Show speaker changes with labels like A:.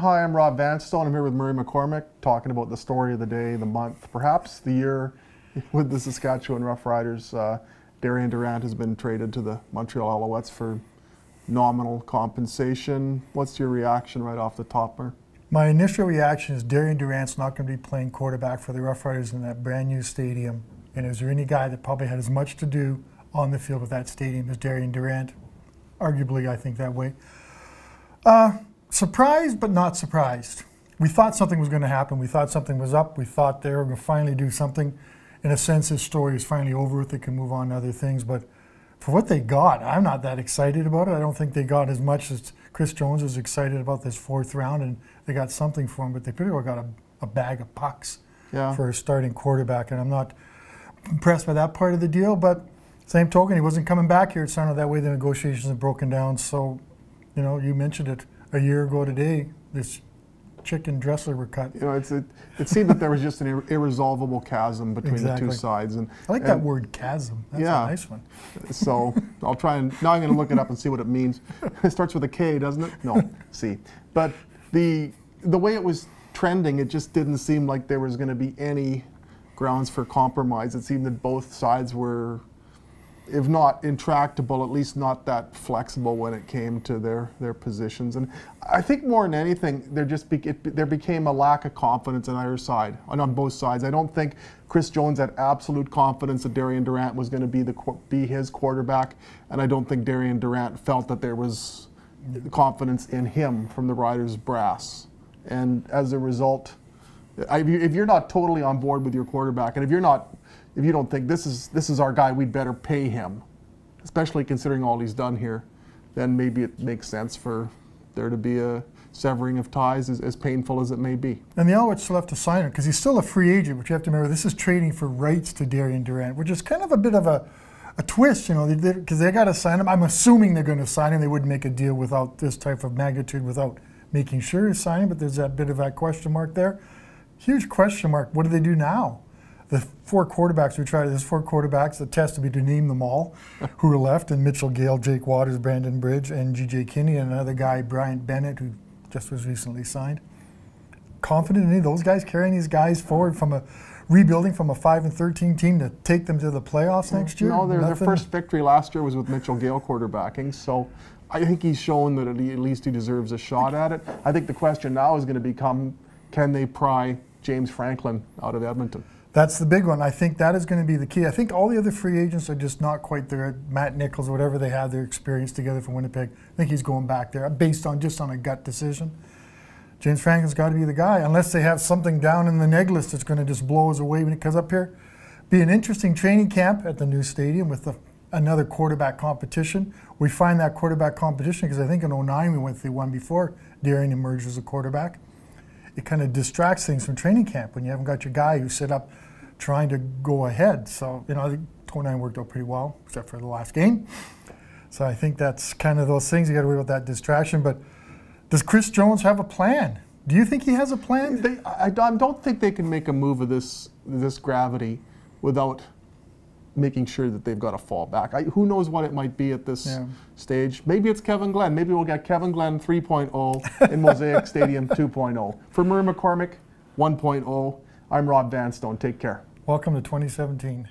A: Hi, I'm Rob Vanstone. I'm here with Murray McCormick, talking about the story of the day, the month, perhaps the year with the Saskatchewan Roughriders. Darian Durant has been traded to the Montreal Alouettes for nominal compensation. What's your reaction right off the top, Murray?
B: My initial reaction is Darian Durant's not going to be playing quarterback for the Roughriders in that brand new stadium. And is there any guy that probably had as much to do on the field with that stadium as Darian Durant? Arguably, I think that way. Surprised, but not surprised. We thought something was going to happen. We thought something was up. We thought they were going to finally do something. In a sense, this story is finally over with. They can move on to other things. But for what they got, I'm not that excited about it. I don't think they got as much as Chris Jones was excited about this fourth round, and they got something for him. But they pretty well got a bag of pucks for a starting quarterback, and I'm not impressed by that part of the deal. But same token, he wasn't coming back here. It sounded that way. The negotiations have broken down. So, you know, you mentioned it. A year ago today, this chicken dresser were cut.
A: You know, it seemed that there was just an irresolvable chasm between the two sides. And
B: I like that word, chasm. That's a nice one.
A: So I'll try and, now I'm going to look it up and see what it means. It starts with a K, doesn't it? No, C. But the way it was trending, it just didn't seem like there was going to be any grounds for compromise. It seemed that both sides were, if not intractable, at least not that flexible when it came to their positions. And I think more than anything, there became a lack of confidence on either side, on both sides. I don't think Chris Jones had absolute confidence that Darian Durant was going to be his quarterback, and I don't think Darian Durant felt that there was confidence in him from the Riders' brass. And as a result, if you're not totally on board with your quarterback, and if you don't think this is our guy, we'd better pay him, especially considering all he's done here, then maybe it makes sense for there to be a severing of ties, as painful as it may be.
B: And the Alouettes still have to sign him because he's still a free agent, but you have to remember this is trading for rights to Darian Durant, which is kind of a bit of a twist, you know, because they got to sign him. I'm assuming they're going to sign him. They wouldn't make a deal without this type of magnitude without making sure he's signing, but there's that bit of that question mark there. Huge question mark. What do they do now? The four quarterbacks there's four quarterbacks. The test to be to name them all who are left, and Mitchell Gale, Jake Waters, Brandon Bridge, and G.J. Kinney, and another guy, Bryant Bennett, who just was recently signed. Confident in any of those guys carrying these guys forward from rebuilding from a 5-13 team to take them to the playoffs next year?
A: No, their first victory last year was with Mitchell Gale quarterbacking, so I think he's shown that at least he deserves a shot at it. I think the question now is going to become, can they pry James Franklin out of Edmonton?
B: That's the big one. I think that is going to be the key. I think all the other free agents are just not quite there. Matt Nichols, whatever they have, their experience together from Winnipeg, I think he's going back there based on just on a gut decision. James Franklin's got to be the guy, unless they have something down in the neg list that's going to just blow us away when it comes up here. Be an interesting training camp at the new stadium with another quarterback competition. We find that quarterback competition because I think in 2009 we went through one before Darian emerged as a quarterback. It kind of distracts things from training camp when you haven't got your guy who's set up trying to go ahead. So, you know, I think 2009 worked out pretty well, except for the last game. So I think that's kind of those things. You got to worry about that distraction. But does Chris Jones have a plan? Do you think he has a plan?
A: I don't think they can make a move of this gravity without making sure that they've got a fallback. Who knows what it might be at this stage. Maybe it's Kevin Glenn. Maybe we'll get Kevin Glenn 3.0 in Mosaic Stadium 2.0. For Murray McCormick, 1.0, I'm Rob Vanstone. Take care.
B: Welcome to 2017.